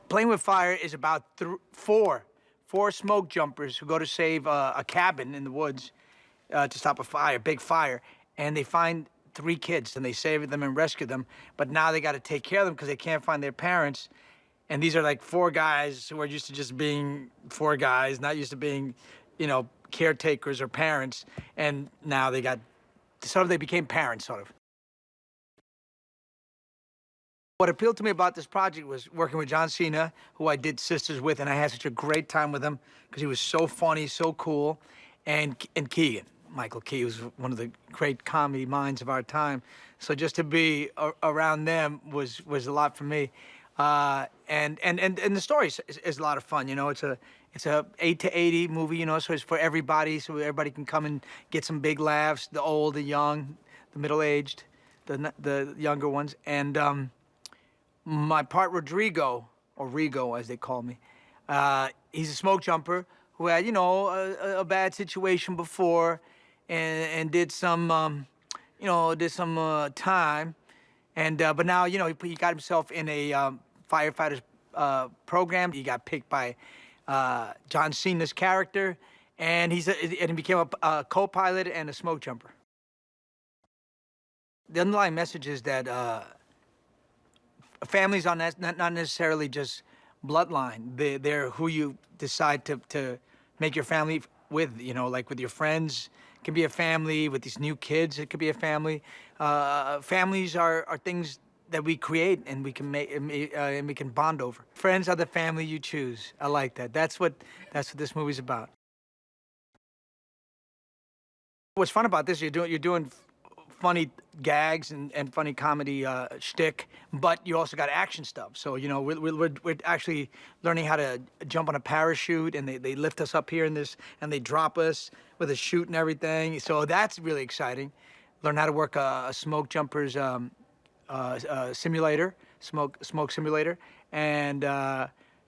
Playing with Fire is about four smoke jumpers who go to save a cabin in the woods to stop a fire, big fire, and they find three kids and they save them and rescue them. But now they got to take care of them because they can't find their parents. And these are like four guys who are used to just being four guys, not used to being, caretakers or parents. And now they became parents, sort of. What appealed to me about this project was working with John Cena, who I did Sisters with, and I had such a great time with him because he was so funny, so cool, and Keegan, Michael Key, was one of the great comedy minds of our time. So just to be around them was a lot for me, and the story is a lot of fun. It's a 8 to 80 movie, so it's for everybody, so everybody can come and get some big laughs, the old, the young, the middle-aged, the younger ones, and my part Rodrigo, or Rigo as they call me, he's a smoke jumper who had, a bad situation before, and did some, time, and but now, he got himself in a firefighters program. He got picked by John Cena's character, and he became a co-pilot and a smoke jumper. The underlying message is that families are not necessarily just bloodline. They're who you decide to make your family with, like with your friends. It can be a family. With these new kids, it could be a family. Families are things that we create and we can make and we can bond over. Friends are the family you choose. I like that. That's what this movie's about. What's fun about this, you're doing funny gags and funny comedy shtick, but you also got action stuff. So we're actually learning how to jump on a parachute, and they lift us up here in this, and they drop us with a chute and everything. So that's really exciting. Learn how to work a smoke jumpers simulator, smoke simulator, and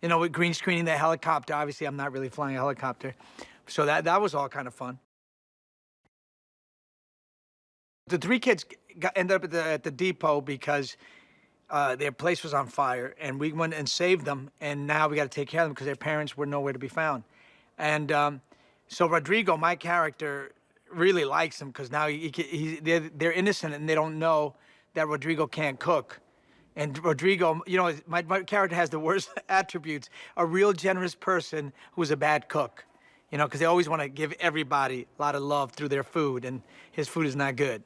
with green screening the helicopter. Obviously, I'm not really flying a helicopter, so that was all kind of fun. The three kids ended up at the depot because their place was on fire, and we went and saved them, and now we got to take care of them because their parents were nowhere to be found. And so Rodrigo, my character, really likes them because now they're innocent and they don't know that Rodrigo can't cook. And Rodrigo, my character has the worst attributes: a real generous person who's a bad cook. Because they always want to give everybody a lot of love through their food, and his food is not good.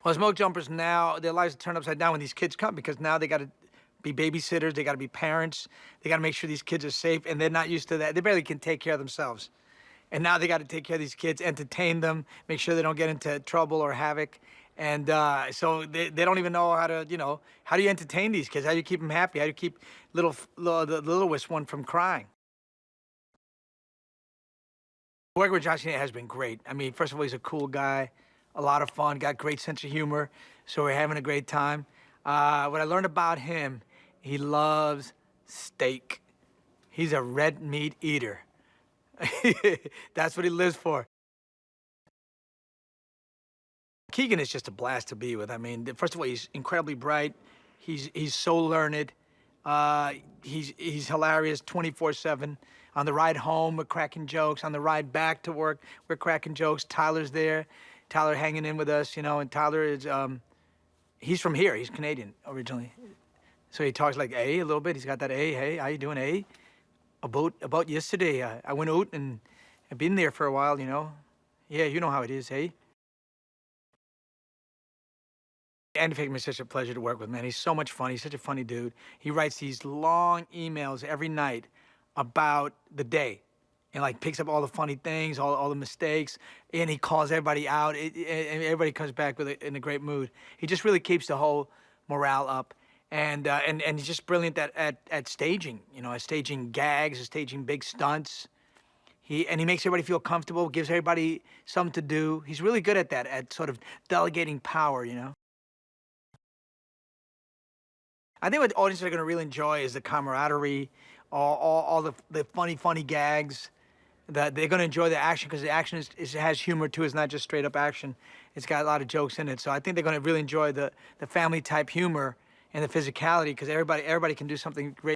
Well, smoke jumpers now, their lives are turned upside down when these kids come, because now they got to be babysitters, they got to be parents, they got to make sure these kids are safe, and they're not used to that. They barely can take care of themselves. And now they got to take care of these kids, entertain them, make sure they don't get into trouble or havoc. And so they don't even know how to, how do you entertain these kids? How do you keep them happy? How do you keep the littlest one from crying? Working with John Cena has been great. I mean, first of all, he's a cool guy, a lot of fun, got great sense of humor, so we're having a great time. What I learned about him, he loves steak. He's a red meat eater. That's what he lives for. Keegan is just a blast to be with. I mean, first of all, he's incredibly bright. He's so learned. He's hilarious 24/7. On the ride home, we're cracking jokes. On the ride back to work, we're cracking jokes. Tyler's there. Tyler hanging in with us, and Tyler is, he's from here. He's Canadian originally. So he talks like a little bit. He's got that hey, how you doing, About yesterday, I went out and I've been there for a while, Yeah, you know how it is, hey? Andy Pickman is such a pleasure to work with, man. He's so much fun. He's such a funny dude. He writes these long emails every night about the day, and like picks up all the funny things, all the mistakes, and he calls everybody out. And everybody comes back in a great mood. He just really keeps the whole morale up, and he's just brilliant at staging. At staging gags, at staging big stunts. He makes everybody feel comfortable, gives everybody something to do. He's really good at that, at sort of delegating power. I think what audiences are going to really enjoy is the camaraderie, all the funny gags. That they're going to enjoy the action, because the action has humor too. It's not just straight up action. It's got a lot of jokes in it. So I think they're going to really enjoy the family type humor and the physicality, because everybody can do something great.